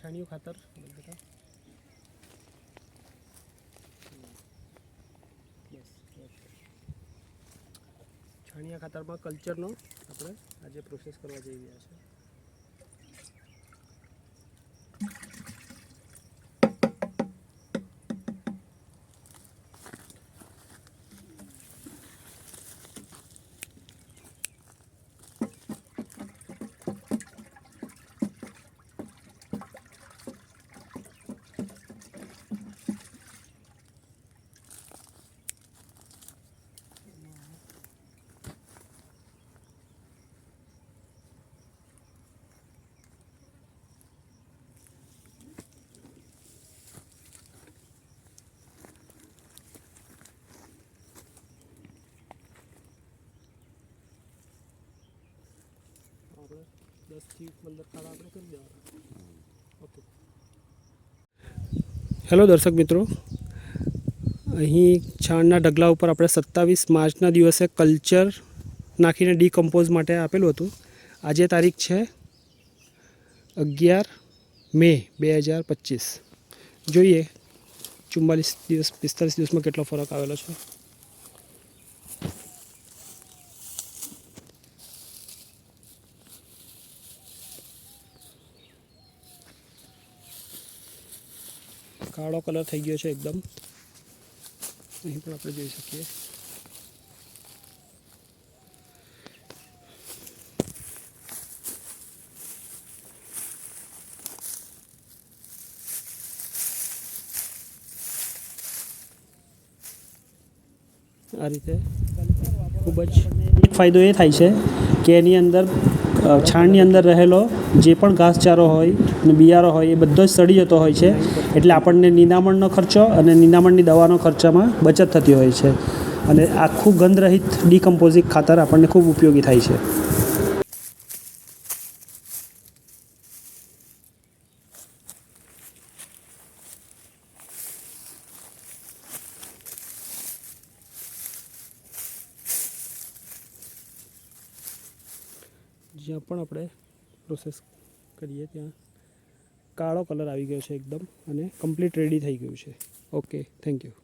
છાણિયું ખાતર છાણિયા ખાતરમાં કલ્ચરનો આપણે આજે પ્રોસેસ કરવા જઈ રહ્યા છે. આપણે 10 થી 15 ખાડા આપણે કરી દેવાના. ઓકે. હેલો દર્શક મિત્રો, અહીં છાણના ઢગલા ઉપર આપણે 27 માર્ચના દિવસે કલ્ચર નાખીને ડીકમ્પોઝ માટે આપેલું હતું. આજે તારીખ છે 11 મે 2025. જોઈએ 44 દિવસ 45 દિવસમાં કેટલો ફરક આવેલો છે. કાળો કલર થઈ ગયો છે એકદમ. અહીં પણ આપણે જોઈ શકીએ. આ રીતે ખૂબ જ એક ફાયદો એ થાય છે કે એની અંદર છાણની અંદર રહેલો જે પણ ઘાસચારો હોય અને બિયારો હોય એ બધો જ સડી જતો હોય છે. એટલે આપણને નિંદામણનો ખર્ચો અને નિંદામણની દવાનો ખર્ચામાં બચત થતી હોય છે. અને આખું ગંધરહિત ડીકમ્પોઝિંગ ખાતર આપણને ખૂબ ઉપયોગી થાય છે. જ્યાં પણ આપણે પ્રોસેસ કરીએ ત્યાં કાળો કલર આવી ગયો છે એકદમ અને કમ્પ્લીટ રેડી થઈ ગયું છે. Okay, thank you.